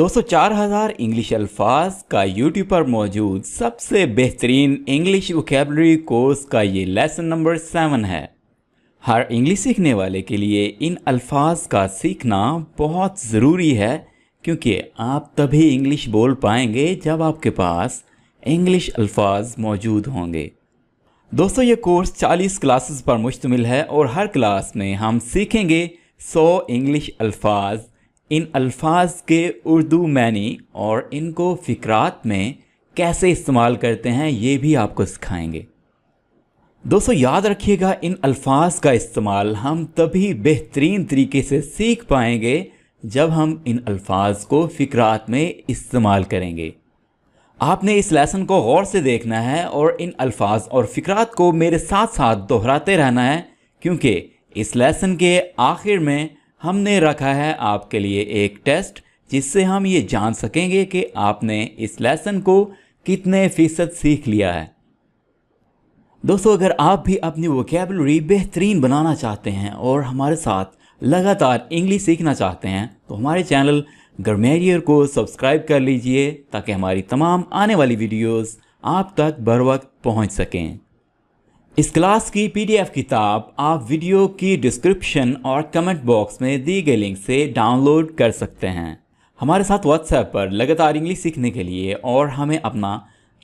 दोस्तों 4000 इंग्लिश अल्फाज का यूट्यूब पर मौजूद सबसे बेहतरीन इंग्लिश वोकैबुलरी कोर्स का ये लेसन नंबर 7 है। हर इंग्लिश सीखने वाले के लिए इन अल्फाज का सीखना बहुत ज़रूरी है, क्योंकि आप तभी इंग्लिश बोल पाएंगे जब आपके पास इंग्लिश अल्फाज मौजूद होंगे। दोस्तों ये कोर्स 40 क्लासेस पर मुश्तमिल है और हर क्लास में हम सीखेंगे 100 इंग्लिश अल्फाज। इन अल्फाज के उर्दू मैनी और इनको फ़िक्रात में कैसे इस्तेमाल करते हैं ये भी आपको सिखाएंगे। दोस्तों याद रखिएगा, इन अल्फाज का इस्तेमाल हम तभी बेहतरीन तरीके से सीख पाएंगे जब हम इन अल्फाज को फ़िक्रात में इस्तेमाल करेंगे। आपने इस लेसन को गौर से देखना है और इन अल्फाज और फ़िक्रात को मेरे साथ साथ दोहराते रहना है, क्योंकि इस लेसन के आखिर में हमने रखा है आपके लिए एक टेस्ट, जिससे हम ये जान सकेंगे कि आपने इस लेसन को कितने फ़ीसद सीख लिया है। दोस्तों अगर आप भी अपनी वोकैबुलरी बेहतरीन बनाना चाहते हैं और हमारे साथ लगातार इंग्लिश सीखना चाहते हैं तो हमारे चैनल ग्रामरियर को सब्सक्राइब कर लीजिए, ताकि हमारी तमाम आने वाली वीडियोस आप तक बर वक्त पहुँच सकें। इस क्लास की PDF किताब आप वीडियो की डिस्क्रिप्शन और कमेंट बॉक्स में दी गई लिंक से डाउनलोड कर सकते हैं। हमारे साथ व्हाट्सएप पर लगातार इंग्लिश सीखने के लिए और हमें अपना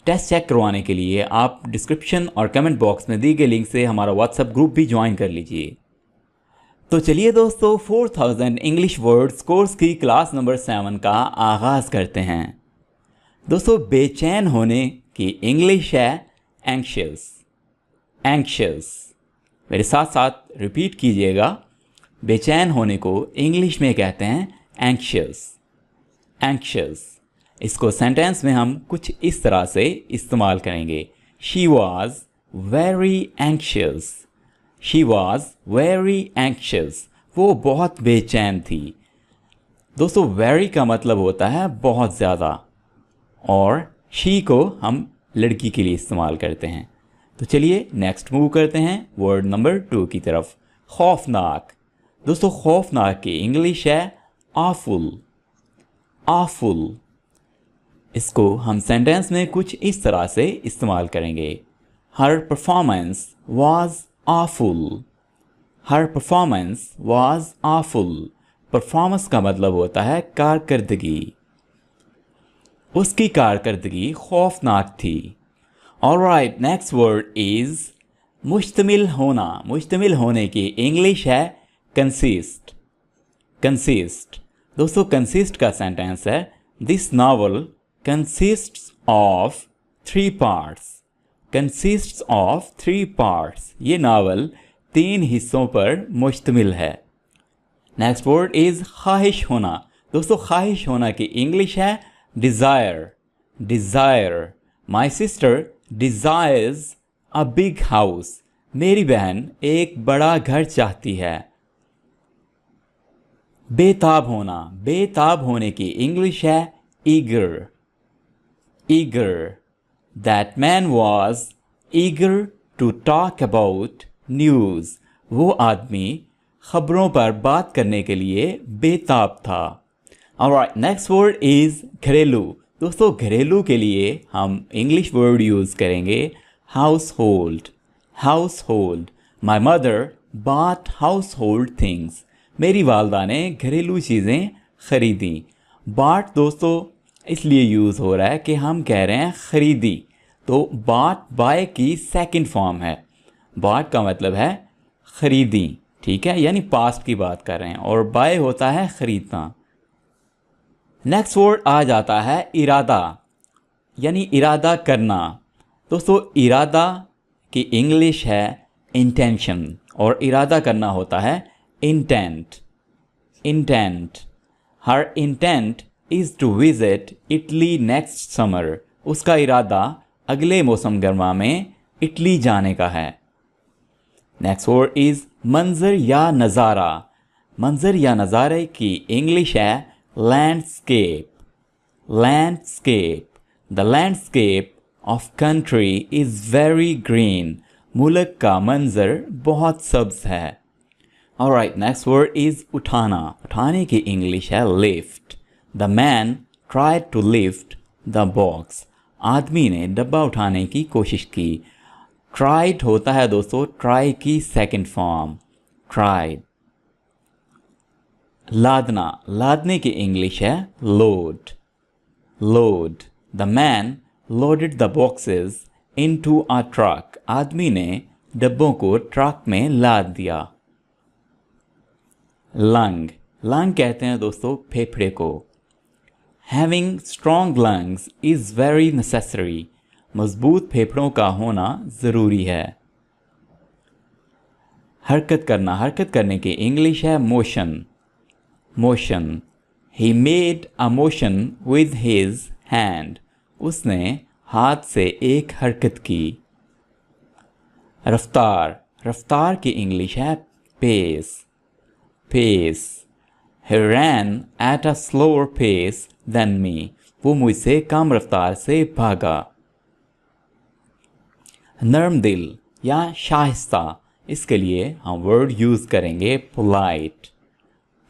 टेस्ट चेक करवाने के लिए आप डिस्क्रिप्शन और कमेंट बॉक्स में दी गई लिंक से हमारा व्हाट्सएप ग्रुप भी ज्वाइन कर लीजिए। तो चलिए दोस्तों 4000 इंग्लिश वर्ड्स कोर्स की क्लास नंबर 7 का आगाज़ करते हैं। दोस्तों बेचैन होने की इंग्लिश है एंक्शियस। एंक्शियस, मेरे साथ साथ रिपीट कीजिएगा। बेचैन होने को इंग्लिश में कहते हैं एंक्शियस। एंक्शियस, इसको सेंटेंस में हम कुछ इस तरह से इस्तेमाल करेंगे। She was very anxious. She was very anxious, वो बहुत बेचैन थी। दोस्तों वेरी का मतलब होता है बहुत ज़्यादा, और शी को हम लड़की के लिए इस्तेमाल करते हैं। तो चलिए नेक्स्ट मूव करते हैं वर्ड नंबर 2 की तरफ। खौफनाक। दोस्तों खौफनाक की इंग्लिश है awful। awful, इसको हम सेंटेंस में कुछ इस तरह से इस्तेमाल करेंगे। हर performance was awful। Her performance was awful। Performance का मतलब होता है कारकर्दगी। उसकी कारकर्दगी खौफनाक थी। ऑलराइट, नेक्स्ट वर्ड इज मुश्तमिल होना। मुश्तमिल होने की इंग्लिश है कंसिस्ट। कंसिस्ट, दोस्तों कंसिस्ट का सेंटेंस है this novel consists of 3 parts. Consists of 3 parts, ये नावल 3 हिस्सों पर मुश्तमिल है। नेक्स्ट वर्ड इज ख्वाहिश होना। दोस्तों ख्वाहिश होना की इंग्लिश है desire. Desire, my sister desires a big house. मेरी बहन एक बड़ा घर चाहती है। बेताब होना। बेताब होने की इंग्लिश है eager. Eager, that man was eager to talk about news. वो आदमी खबरों पर बात करने के लिए बेताब था। ऑलराइट, नेक्स्ट वर्ड इज घरेलू। दोस्तों घरेलू के लिए हम इंग्लिश वर्ड यूज़ करेंगे household. Household, my mother bought household things. मेरी वालदा ने घरेलू चीज़ें ख़रीदी। बॉट दोस्तों इसलिए यूज़ हो रहा है कि हम कह रहे हैं ख़रीदी, तो बॉट बाय की सेकंड फॉर्म है। बॉट का मतलब है ख़रीदी, ठीक है, यानी पास्ट की बात कर रहे हैं, और बाय होता है ख़रीदना। नेक्स्ट वर्ड आ जाता है इरादा, यानी इरादा करना। दोस्तों इरादा की इंग्लिश है इंटेंशन, और इरादा करना होता है intent. Intent, her intent is to visit Italy next summer. उसका इरादा अगले मौसम गर्मा में इटली जाने का है। नेक्स्ट वर्ड इज़ मंजर या नज़ारा। मंजर या नज़ारे की इंग्लिश है landscape। landscape, the landscape of country is very green। मुल्क का मंजर बहुत सब्ज है। Alright, next word is उठाना। उठाने की इंग्लिश है lift। The man tried to lift the box. आदमी ने डब्बा उठाने की कोशिश की। tried होता है दोस्तों try की सेकंड फॉर्म, tried। लादना, लादने की इंग्लिश है load, load। The man loaded the boxes into a truck. आदमी ने डब्बों को ट्रक में लाद दिया। लंग, लंग कहते हैं दोस्तों फेफड़े को। Having strong lungs is very necessary. मजबूत फेफड़ों का होना ज़रूरी है। हरकत करना, हरकत करने की इंग्लिश है motion, motion। He made a motion with his hand. उसने हाथ से एक हरकत की। रफ्तार, रफ्तार की इंग्लिश है pace, pace। He ran at a slower pace than me. वो मुझसे कम रफ्तार से भागा। नर्म दिल या शाइस्ता, इसके लिए हम वर्ड यूज़ करेंगे polite,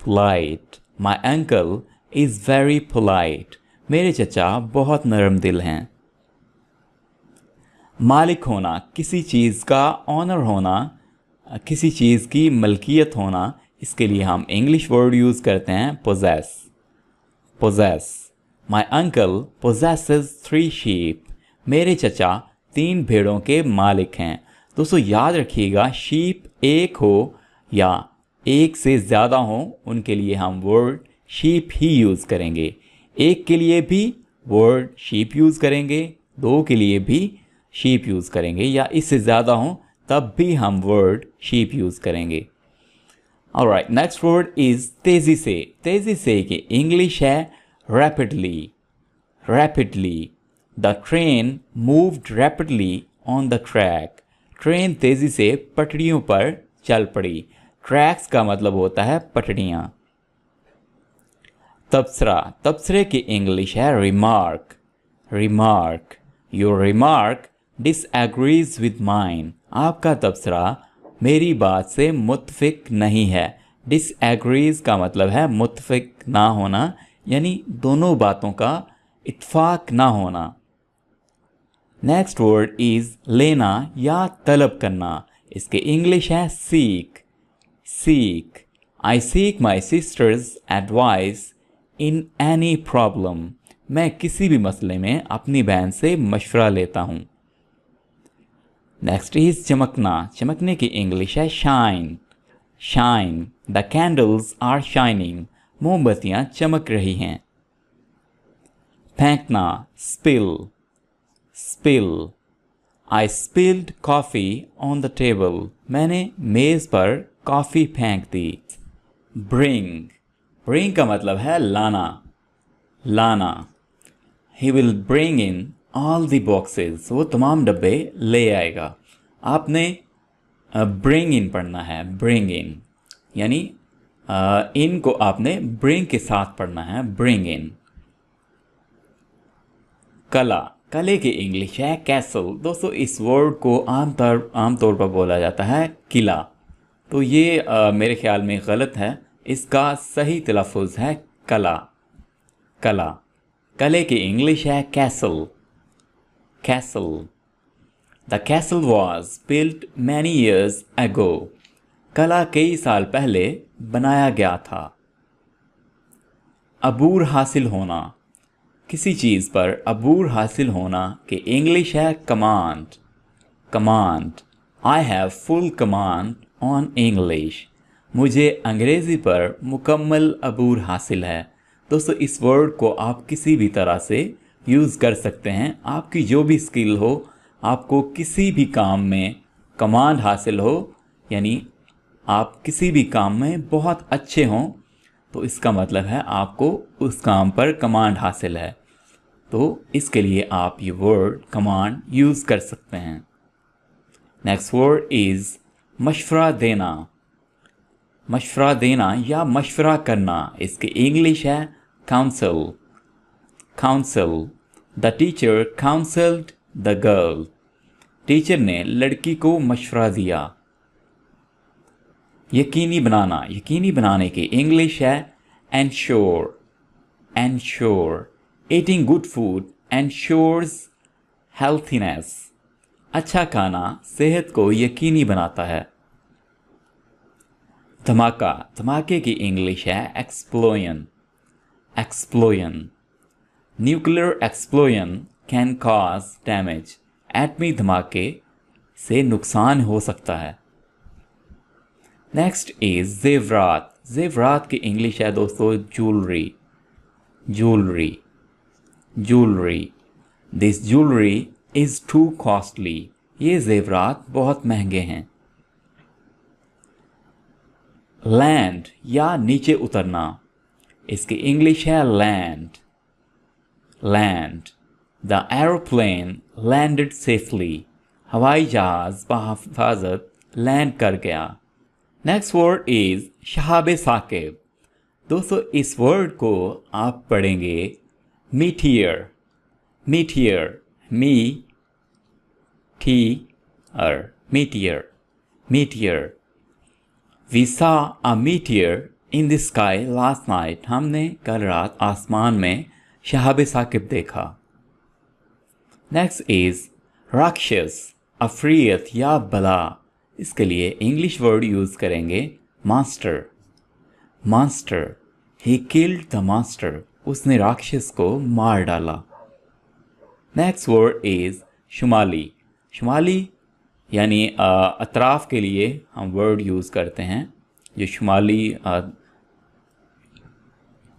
polite। My uncle is very polite. मेरे चचा बहुत नरम दिल हैं। मालिक होना, किसी चीज़ का ऑनर होना, किसी चीज़ की मलकियत होना, इसके लिए हम इंग्लिश वर्ड यूज़ करते हैं possess, possess। My uncle possesses 3 sheep. मेरे चचा 3 भेड़ों के मालिक हैं। दोस्तों याद रखिएगा, शीप एक हो या एक से ज़्यादा हो, उनके लिए हम वर्ड शीप ही यूज़ करेंगे। एक के लिए भी वर्ड शीप यूज़ करेंगे, 2 के लिए भी शीप यूज़ करेंगे, या इससे ज़्यादा हो तब भी हम वर्ड शीप यूज़ करेंगे। ऑलराइट, नेक्स्ट वर्ड इज़ तेज़ी से। तेज़ी से की इंग्लिश है rapidly, rapidly। The train moved rapidly on the track. Train तेज़ी से पटरियों पर चल पड़ी। ट्रैक्स का मतलब होता है पटरियाँ। तबसरा, तबसरे की इंग्लिश है remark, remark। Your remark disagrees with mine. आपका तबसरा मेरी बात से मुत्तफिक नहीं है। disagrees का मतलब है मुत्तफिक ना होना, यानी दोनों बातों का इत्फाक ना होना। नेक्स्ट वर्ड इज़ लेना या तलब करना। इसके इंग्लिश है seek, seek। I seek my sister's advice in any problem. मैं किसी भी मसले में अपनी बहन से मशवरा लेता हूँ। नेक्स्ट इज चमकना, चमकने की इंग्लिश है shine, shine. The candles are shining. मोमबत्तियाँ चमक रही हैं। फेंकना, spill, spill. I spilled coffee on the table. मैंने मेज़ पर कॉफ़ी फेंक दी। ब्रिंग, ब्रिंग का मतलब है लाना, लाना। He will bring in all the boxes. वो तमाम डब्बे ले आएगा। आपने bring in पढ़ना है, bring in, यानी in को आपने bring के साथ पढ़ना है, bring in। कला, कले की इंग्लिश है castle। दोस्तों इस वर्ड को आमतौर पर बोला जाता है किला, तो ये मेरे ख्याल में गलत है। इसका सही तलफ़ुज़ है कला, कला। कले की इंग्लिश है castle, castle. The castle was built many years ago. कला कई साल पहले बनाया गया था। अबूर हासिल होना, किसी चीज़ पर अबूर हासिल होना की इंग्लिश है command, command. I have full command on English. मुझे अंग्रेज़ी पर मुकम्मल अबूर हासिल है। दोस्तों इस वर्ड को आप किसी भी तरह से यूज़ कर सकते हैं। आपकी जो भी स्किल हो, आपको किसी भी काम में कमांड हासिल हो, यानी आप किसी भी काम में बहुत अच्छे हों, तो इसका मतलब है आपको उस काम पर कमांड हासिल है। तो इसके लिए आप ये वर्ड कमांड यूज़ कर सकते हैं। नेक्स्ट वर्ड इज़ मशवरा देना, मशवरा देना या मशवरा करना। इसकी इंग्लिश है counsel, counsel। The teacher counseled the girl. Teacher ने लड़की को मशवरा दिया। यकीनी बनाना, यकीनी बनाने की इंग्लिश है ensure, ensure। Eating good food ensures healthiness. अच्छा खाना सेहत को यकीनी बनाता है। धमाका, धमाके की इंग्लिश है explosion. Explosion. Nuclear explosion can cause damage. एटमी धमाके से नुकसान हो सकता है। नेक्स्ट इज जेवरात। जेवरात की इंग्लिश है दोस्तों jewellery. Jewellery. Jewellery. This jewellery is to costly. ये जेवरात बहुत महंगे हैं। लैंड या नीचे उतरना, इसकी इंग्लिश है land. Land. The aeroplane landed safely. हवाई जहाज बहिफाजत लैंड कर गया। नेक्स्ट वर्ड इज शहाब साकिब। दोस्तों इस वर्ड को आप पढ़ेंगे meteor. Meteor. Meteor meteor. Meteor. We saw a meteor in the sky last night. हमने कल रात आसमान में शहाब साकिब देखा। नेक्स्ट इज राक्षस, अफरीत या बला। इसके लिए इंग्लिश वर्ड यूज करेंगे monster. Monster. He killed the monster. उसने राक्षस को मार डाला। नेक्स्ट वर्ड इज शुमाली। शुमाली यानी अतराफ़ के लिए हम वर्ड यूज़ करते हैं जो शुमाली।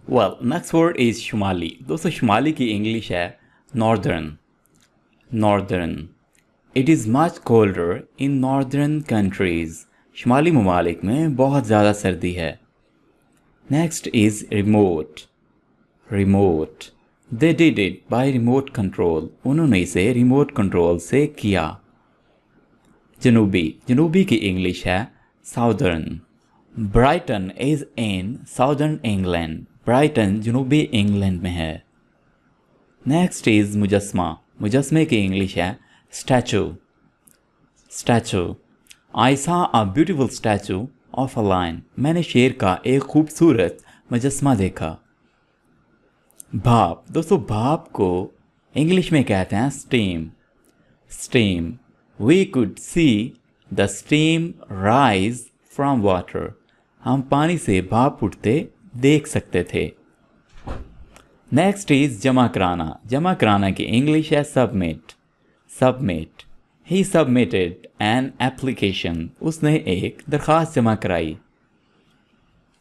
नेक्स्ट वर्ड इज़ शुमाली। दोस्तों शुमाली की इंग्लिश है northern. Northern. It is much colder in northern countries. शुमाली ममालिक में बहुत ज़्यादा सर्दी है। Next is remote. Remote. They did it by remote control. उन्होंने इसे रिमोट कंट्रोल से किया। जनूबी। जनूबी की इंग्लिश है southern. Brighton is in southern England. Brighton जनूबी इंग्लैंड में है। नेक्स्ट इज़ मुजस्मा। मुजस्मे की इंग्लिश है statue. Statue. I saw a beautiful statue of a lion. मैंने शेर का एक खूबसूरत मुजस्मा देखा। भाप। दोस्तों भाप को इंग्लिश में कहते हैं steam. Steam. We could see the steam rise from water. हम पानी से भाप उठते देख सकते थे। नेक्स्ट इज जमा कराना। जमा कराना की इंग्लिश है submit. Submit. He submitted an application. उसने एक दरख्वास्त जमा कराई।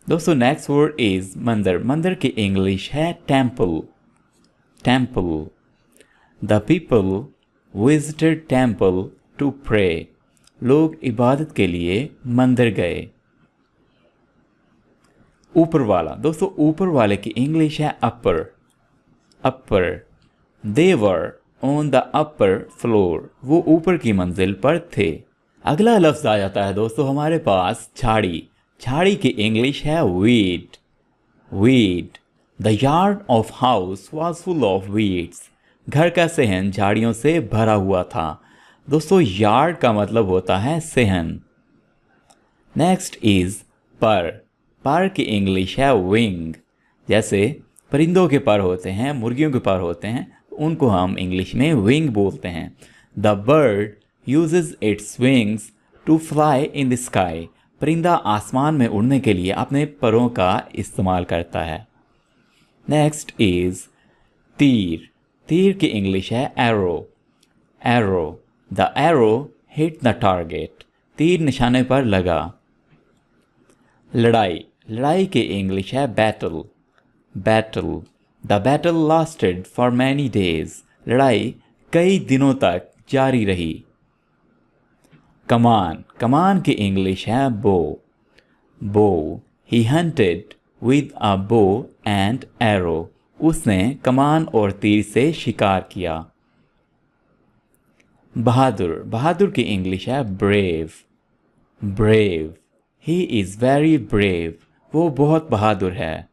दोस्तों नेक्स्ट वर्ड इज मंदिर। मंदिर की इंग्लिश है temple. Temple. The people visited temple to pray. लोग इबादत के लिए मंदिर गए। ऊपर वाला। दोस्तों ऊपर वाले की इंग्लिश है upper. Upper. They were on the upper floor. वो ऊपर की मंजिल पर थे। अगला लफ्ज आ जाता है दोस्तों हमारे पास झाड़ी। झाड़ी की इंग्लिश है weed. Weed. The yard of house was full of weeds. घर का सहन झाड़ियों से भरा हुआ था। दोस्तों यार्ड का मतलब होता है सहन। नेक्स्ट इज पर। पर की इंग्लिश है विंग। जैसे परिंदों के पर होते हैं, मुर्गियों के पर होते हैं, उनको हम इंग्लिश में विंग बोलते हैं। The bird uses its wings to fly in the sky. परिंदा आसमान में उड़ने के लिए अपने परों का इस्तेमाल करता है। नेक्स्ट इज तीर। तीर की इंग्लिश है arrow. Arrow. The arrow hit the target. तीर निशाने पर लगा। लड़ाई। लड़ाई की इंग्लिश है battle. Battle. The battle lasted for many days. लड़ाई कई दिनों तक जारी रही। कमान। कमान की इंग्लिश है बो। बो। ही hunted with a bow and arrow. उसने कमान और तीर से शिकार किया। बहादुर। बहादुर की इंग्लिश है brave. Brave. He is very brave. वो बहुत बहादुर है।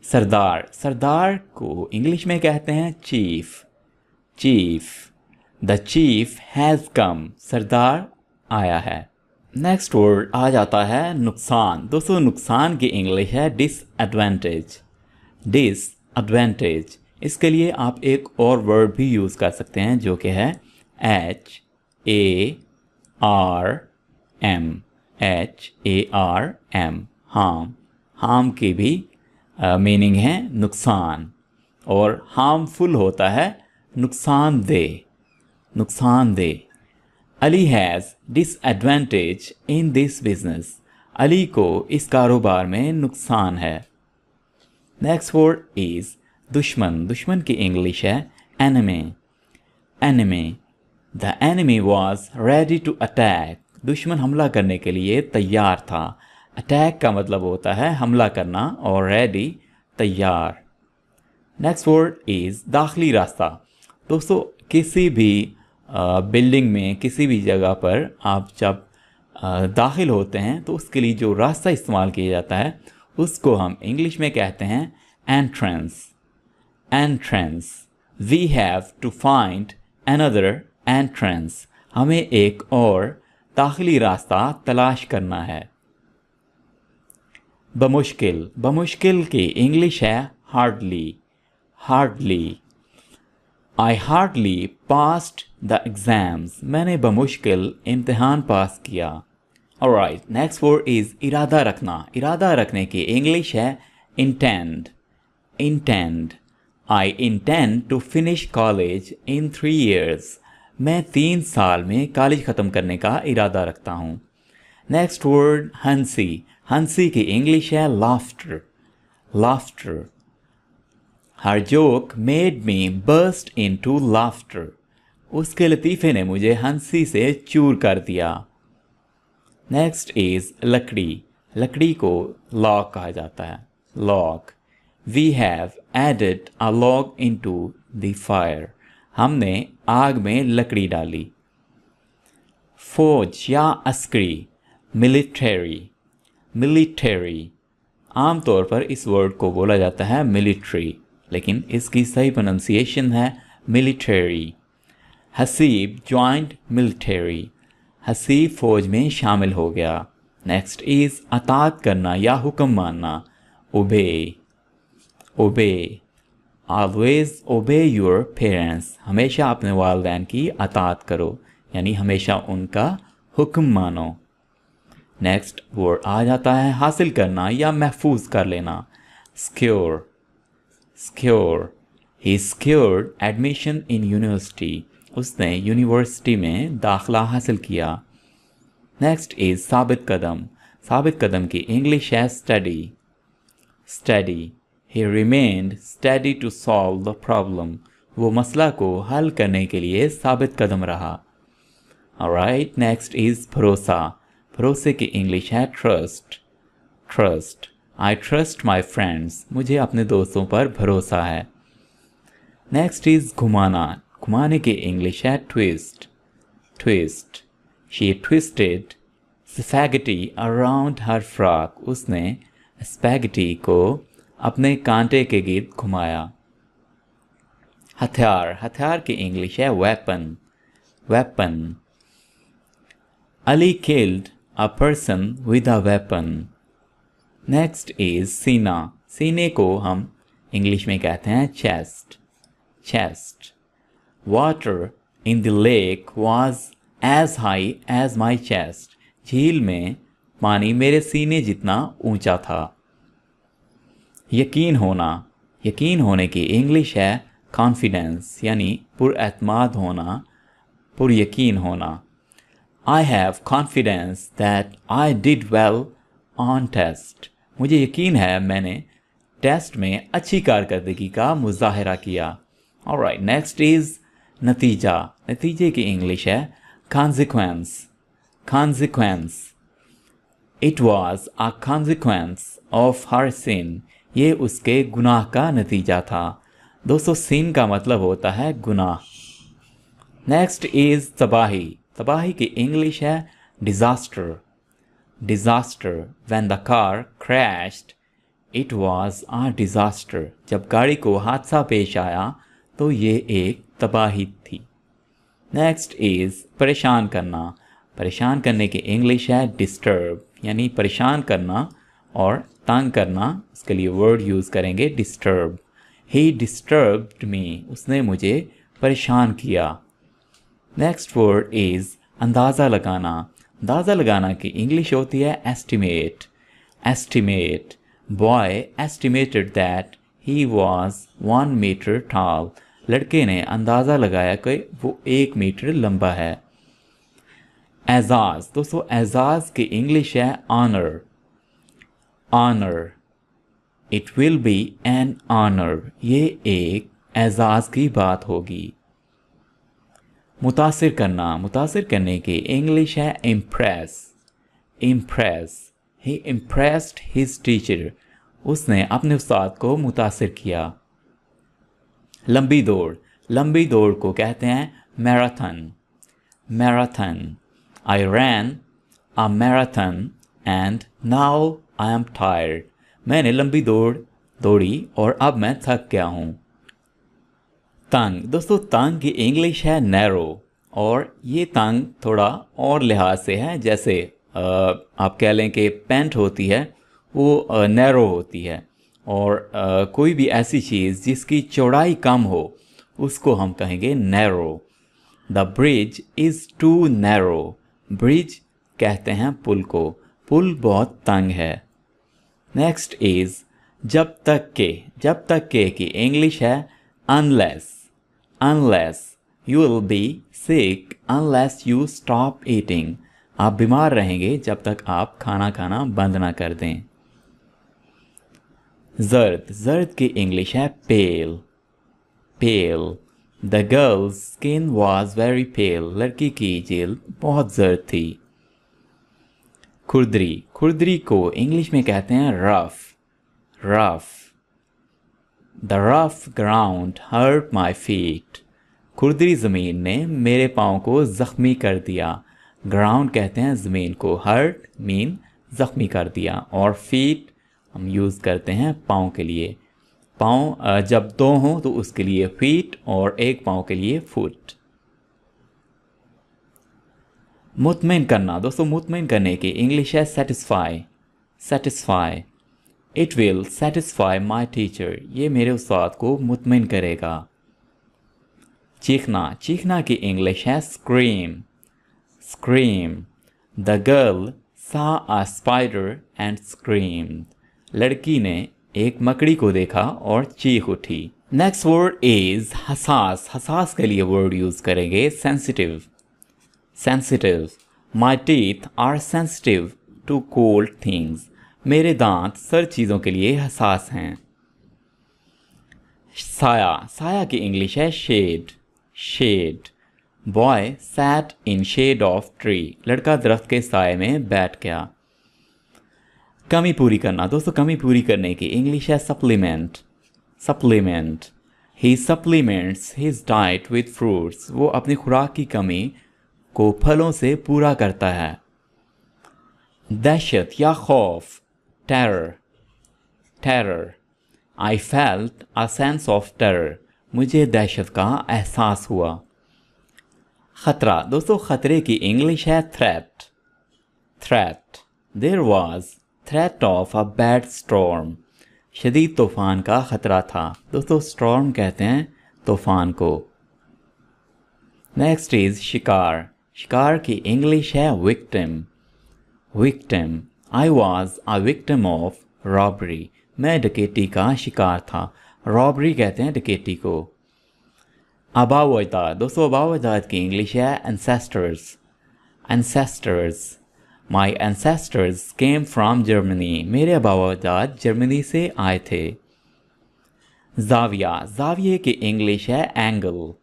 सरदार। सरदार को इंग्लिश में कहते हैं chief. Chief. The chief has come. सरदार आया है। नेक्स्ट वर्ड आ जाता है नुकसान। दोस्तों नुकसान की इंग्लिश है डिसएडवांटेज। Dish advantage. इसके लिए आप एक और वर्ड भी यूज़ कर सकते हैं जो कि है HARM। HARM, harm. हार्म की भी मीनिंग है नुकसान, और हार्मफुल होता है नुकसानदेह। नुकसानदेह। Ali has disadvantage in this business. Ali को इस कारोबार में नुकसान है। नेक्स्ट वर्ड इज़ दुश्मन। दुश्मन की इंग्लिश है enemy. Enemy. The enemy was ready to attack. दुश्मन हमला करने के लिए तैयार था। अटैक का मतलब होता है हमला करना, और रेडी तैयार। नेक्स्ट वर्ड इज़ दाखिली रास्ता। दोस्तों, किसी भी बिल्डिंग में, किसी भी जगह पर आप जब दाखिल होते हैं तो उसके लिए जो रास्ता इस्तेमाल किया जाता है उसको हम इंग्लिश में कहते हैं entrance. Entrance. We have to find another entrance. हमें एक और दाखिली रास्ता तलाश करना है। बमुश्किल। बमुश्किल की इंग्लिश है hardly. Hardly. I hardly passed the exams. मैंने बमुश्किल इम्तिहान पास किया। ऑलराइट, नेक्स्ट वर्ड इज़ इरादा रखना। इरादा रखने की इंग्लिश है intend. Intend. I intend to finish college in 3 years। मैं 3 साल में कॉलेज ख़त्म करने का इरादा रखता हूँ। नेक्स्ट वर्ड हंसी। हंसी की इंग्लिश है laughter. Laughter. Her joke made me burst into laughter. उसके लतीफ़े ने मुझे हंसी से चूर कर दिया। नेक्स्ट इज़ लकड़ी। लकड़ी को लॉग कहा जाता है। Log. We have added a log into the fire. हमने आग में लकड़ी डाली। फौज या अस्करी। मिलिट्री। मिलिट्री। आमतौर पर इस वर्ड को बोला जाता है मिलिट्री, लेकिन इसकी सही प्रोनंसिएशन है military. Haseeb joint military. Haseeb फौज में शामिल हो गया। नेक्स्ट इज़ अतात करना या हुक्म मानना। ओबे। ओबे। ऑलवेज ओबे योर पेरेंट्स। हमेशा अपने वालिदैन की अतात करो, यानी हमेशा उनका हुक्म मानो। नेक्स्ट वर्ड आ जाता है हासिल करना या महफूज कर लेना। Secure. Secure. He secured admission in university. उसने यूनिवर्सिटी में दाखिला हासिल किया। नेक्स्ट इज़ साबित कदम। साबित कदम की इंग्लिश है steady. Steady. He remained steady to solve the problem. वो मसला को हल करने के लिए साबित कदम रहा। ऑलराइट, नेक्स्ट इज़ भरोसा। भरोसे की इंग्लिश है trust. Trust. I trust my friends. मुझे अपने दोस्तों पर भरोसा है। नेक्स्ट इज़ घुमाना। घुमाने की इंग्लिश है twist. Twist. She twisted spaghetti around her frock. उसने स्पैगेटी को अपने कांटे के गिर्द घुमाया। हथियार। हथियार की इंग्लिश है weapon. Weapon. Ali killed a person with a weapon. Next is सीना। सीने को हम इंग्लिश में कहते हैं chest. Chest. Water in the lake was as high as my chest. झील में पानी मेरे सीने जितना ऊंचा था। यकीन होना। यकीन होने की इंग्लिश है कॉन्फिडेंस, यानी पुरएतमाद होना, पुरयकीन होना। I have confidence that I did well on test। मुझे यकीन है मैंने टेस्ट में अच्छी कारकर्दगी का मुजाहरा किया। Alright, next is नतीजा। नतीजे की इंग्लिश है consequence। Consequence। It was a consequence of her sin। ये उसके गुनाह का नतीजा था। दोस्तों, sin का मतलब होता है गुनाह। नेक्स्ट इज तबाही। तबाही की इंग्लिश है disaster. Disaster. When the car crashed it was a disaster. जब गाड़ी को हादसा पेश आया तो ये एक तबाही थी। नेक्स्ट इज़ परेशान करना। परेशान करने की इंग्लिश है डिस्टर्ब, यानी परेशान करना और तंग करना। इसके लिए वर्ड यूज़ करेंगे डिस्टर्ब। ही डिस्टर्ब्ड मी, उसने मुझे परेशान किया। नेक्स्ट वर्ड इज़ अंदाज़ा लगाना। अंदाज़ा लगाना की इंग्लिश होती है estimate. Estimate, boy estimated that he was 1 metre tall, लड़के ने अंदाज़ा लगाया कि वो 1 मीटर लंबा है। एजाज़, दोस्तों एजाज़ की इंग्लिश है honour. Honour, it will be an honour, ये एक एजाज़ की बात होगी। मुतासिर करना, मुतासिर करने की इंग्लिश है इम्प्रेस। इम्प्रेस, ही इम्प्रेस्ड हिज टीचर, उसने अपने उस्ताद को मुतासिर किया। लंबी दौड़, लंबी दौड़ को कहते हैं marathon. Marathon, I ran a marathon and now I am tired, मैंने लंबी दौड़ दौड़ी और अब मैं थक गया हूँ। तंग, दोस्तों तंग की इंग्लिश है नैरो, और ये तंग थोड़ा और लिहाज से है, जैसे आप कह लें कि पैंट होती है वो नैरो होती है, और कोई भी ऐसी चीज़ जिसकी चौड़ाई कम हो उसको हम कहेंगे narrow. The bridge is too narrow, bridge कहते हैं पुल को, पुल बहुत तंग है। नेक्स्ट इज़ जब तक के, जब तक के की इंग्लिश है unless. Unless, you will be sick unless you stop eating, आप बीमार रहेंगे जब तक आप खाना खाना बंद ना कर दें। जर्द, जर्द की इंग्लिश है pale. Pale, the girl's skin was very pale, लड़की की जेल बहुत जर्द थी। खुरदरी, खुरदरी को इंग्लिश में कहते हैं rough. Rough, the rough ground hurt my feet, खुरदरी ज़मीन ने मेरे पाँव को ज़ख्मी कर दिया। ग्राउंड कहते हैं ज़मीन को, हर्ट मीन ज़ख्मी कर दिया, और फीट हम यूज़ करते हैं पाँव के लिए। पाँव जब दो हों तो उसके लिए फीट और एक पाँव के लिए फुट। मुतमिन करना, दोस्तों मुतमिन करने की इंग्लिश है satisfy. Satisfy, it will satisfy my teacher, ये मेरे उस्ताद को मुतमिन करेगा। चीखना, चीखना की इंग्लिश है स्क्रीम। स्क्रीम, द गर्ल सा अ स्पाइडर एंड स्क्रीम, लड़की ने एक मकड़ी को देखा और चीख उठी। नेक्स्ट वर्ड इज हसास। हसास के लिए वर्ड यूज करेंगे sensitive. Sensitive, my teeth are sensitive to cold things, मेरे दांत सर्द चीज़ों के लिए हसास हैं। साया, साया की इंग्लिश है shade. Shade, boy sat in shade of tree, लड़का दरख्त के साए में बैठ गया। कमी पूरी करना, दोस्तों कमी पूरी करने की इंग्लिश है supplement. Supplement, he supplements his diet with fruits, वो अपनी खुराक की कमी को फलों से पूरा करता है। दहशत या खौफ, terror. Terror, I felt a sense of terror, मुझे दहशत का एहसास हुआ। खतरा, दोस्तों खतरे की इंग्लिश है threat. Threat, there was threat of a bad storm, शदीद तूफान का खतरा था। दोस्तों स्टॉर्म कहते हैं तूफान को। नेक्स्ट इज शिकार। शिकार की इंग्लिश है victim. Victim, I was a victim of robbery, मैं डकैती का शिकार था। रॉबरी कहते हैं डकैती को। आबाओ अजदाद, दोस्तों आबाओ अजदाद की इंग्लिश है ancestors. Ancestors, my ancestors came from Germany, मेरे आबाओ अजदाद जर्मनी से आए थे। जाविया, जाविये की इंग्लिश है angle.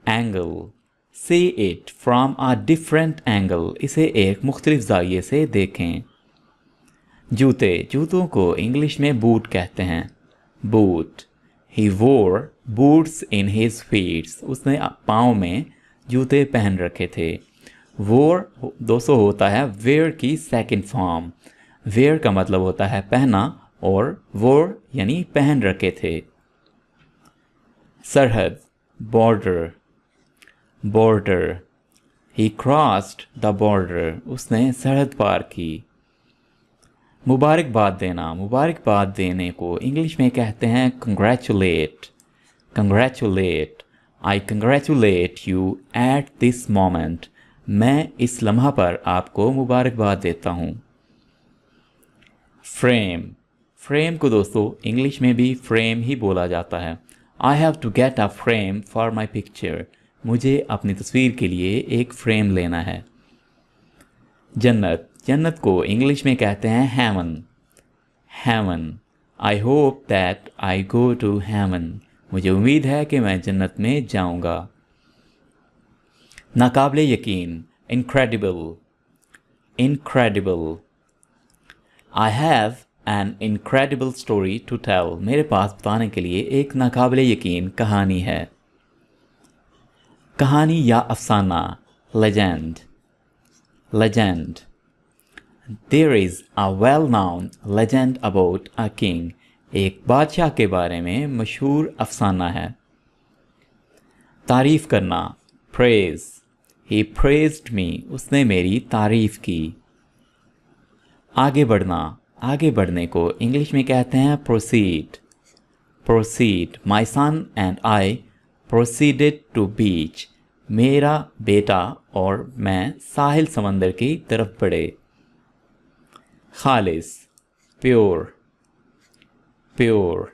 Angle, see it from a different angle, इसे एक मुख्तलिफ जाविये से देखें। जूते, जूतों को इंग्लिश में बूट कहते हैं। बूट, ही वोर बूट्स इन हिज फीट्स, उसने पाँव में जूते पहन रखे थे। वोर दोस्तों होता है वेयर की सेकंड फॉर्म। वेयर का मतलब होता है पहना और वोर यानी पहन रखे थे। सरहद, border. Border, he crossed the border, उसने सरहद पार की। मुबारकबाद देना, मुबारकबाद देने को इंग्लिश में कहते हैं congratulate. Congratulate, I congratulate you at this moment. मैं इस लम्हा पर आपको मुबारकबाद देता हूँ। फ्रेम, फ्रेम को दोस्तों इंग्लिश में भी फ्रेम ही बोला जाता है। I have to get a frame for my picture. मुझे अपनी तस्वीर के लिए एक फ्रेम लेना है। जन्नत, जन्नत को इंग्लिश में कहते हैं heaven. Heaven, I hope that I go to heaven. मुझे उम्मीद है कि मैं जन्नत में जाऊंगा। नाकाबिले यकीन, incredible. Incredible, I have an incredible story to tell. मेरे पास बताने के लिए एक नाकाबिले यकीन कहानी है। कहानी या अफसाना, legend. Legend, there is a well known legend about a king. एक बादशाह के बारे में मशहूर अफसाना है। तारीफ़ करना, प्रेज़। ही प्रेज्ड मी, उसने मेरी तारीफ़ की। आगे बढ़ना, आगे बढ़ने को इंग्लिश में कहते हैं proceed. Proceed, my son and I proceeded to beach. मेरा बेटा और मैं साहिल समंदर की तरफ बढ़े। खालिस, pure. Pure,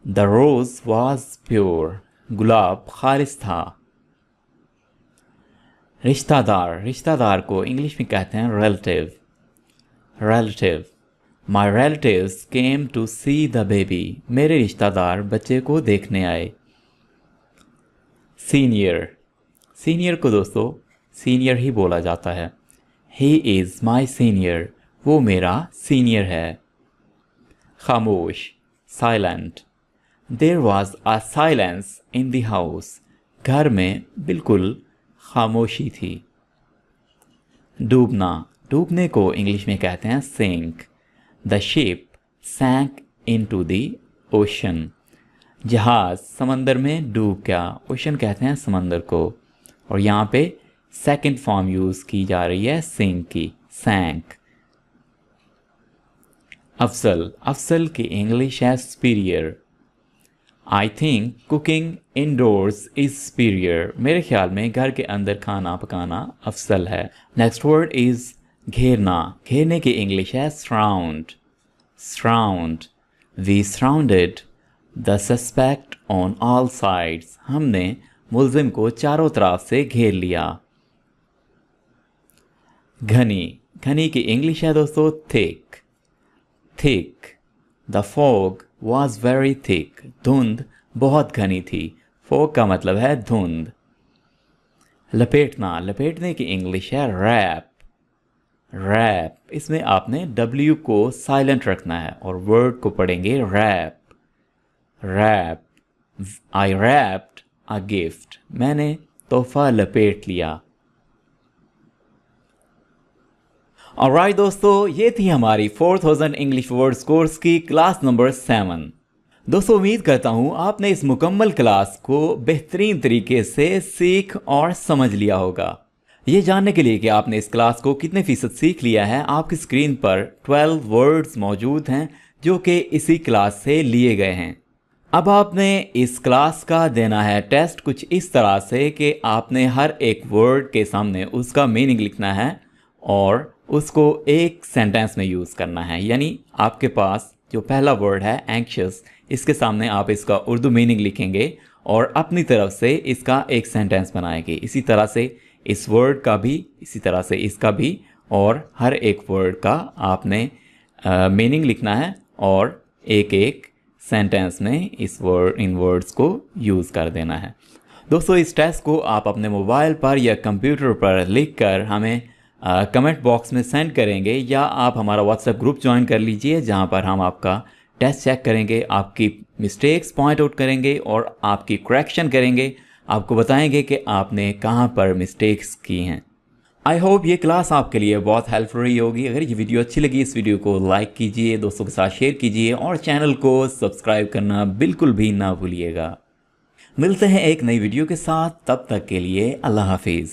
the rose was pure. गुलाब खालिस था। रिश्तेदार, रिश्तेदार को इंग्लिश में कहते हैं relative. Relative, my relatives came to see the baby. मेरे रिश्तेदार बच्चे को देखने आए। सीनियर, सीनियर को दोस्तों सीनियर ही बोला जाता है। ही इज़ माई सीनियर, वो मेरा सीनियर है। खामोश, silent. There was a silence in the house. घर में बिल्कुल खामोशी थी। डूबना, डूबने को इंग्लिश में कहते हैं sink. The ship sank into the ocean. जहाज समंदर में डूब गया। ओशन कहते हैं समंदर को। और यहाँ पे सेकंड फॉर्म यूज़ की जा रही है सिंक की, सैंक। अफसल, अफसल की इंग्लिश है superior. I think cooking indoors is superior. मेरे ख्याल में घर के अंदर खाना पकाना अफसल है। नेक्स्ट वर्ड इज घेरना। घेरने की इंग्लिश है surround. Surround, we surrounded the suspect on all sides. हमने मुल्जिम को चारों तरफ से घेर लिया। घनी, घनी की इंग्लिश है दोस्तों thick. Thick, the fog was very thick. धुंध बहुत घनी थी। फॉग का मतलब है धुंध। लपेटना, लपेटने की इंग्लिश है रैप। रैप, इसमें आपने W को साइलेंट रखना है और वर्ड को पढ़ेंगे wrap. Wrap, I wrapped a gift. मैंने तोहफा लपेट लिया। ऑलराइट दोस्तों, ये थी हमारी 4000 इंग्लिश वर्ड्स कोर्स की क्लास नंबर 7। दोस्तों उम्मीद करता हूँ आपने इस मुकम्मल क्लास को बेहतरीन तरीके से सीख और समझ लिया होगा। ये जानने के लिए कि आपने इस क्लास को कितने फीसद सीख लिया है, आपकी स्क्रीन पर 12 वर्ड्स मौजूद हैं जो कि इसी क्लास से लिए गए हैं। अब आपने इस क्लास का देना है टेस्ट कुछ इस तरह से कि आपने हर एक वर्ड के सामने उसका मीनिंग लिखना है और उसको एक सेंटेंस में यूज़ करना है। यानी आपके पास जो पहला वर्ड है एंक्शस, इसके सामने आप इसका उर्दू मीनिंग लिखेंगे और अपनी तरफ से इसका एक सेंटेंस बनाएंगे। इसी तरह से इस वर्ड का भी, इसी तरह से इसका भी, और हर एक वर्ड का आपने मीनिंग लिखना है और एक एक सेंटेंस में इन वर्ड्स को यूज़ कर देना है। दोस्तों इस टेस्ट को आप अपने मोबाइल पर या कंप्यूटर पर लिख कर हमें कमेंट बॉक्स में सेंड करेंगे, या आप हमारा व्हाट्सएप ग्रुप ज्वाइन कर लीजिए जहां पर हम आपका टेस्ट चेक करेंगे, आपकी मिस्टेक्स पॉइंट आउट करेंगे और आपकी करेक्शन करेंगे, आपको बताएंगे कि आपने कहां पर मिस्टेक्स की हैं। आई होप ये क्लास आपके लिए बहुत हेल्पफुल रही होगी। अगर ये वीडियो अच्छी लगी इस वीडियो को लाइक कीजिए, दोस्तों के साथ शेयर कीजिए और चैनल को सब्सक्राइब करना बिल्कुल भी ना भूलिएगा। मिलते हैं एक नई वीडियो के साथ, तब तक के लिए अल्लाह हाफिज़।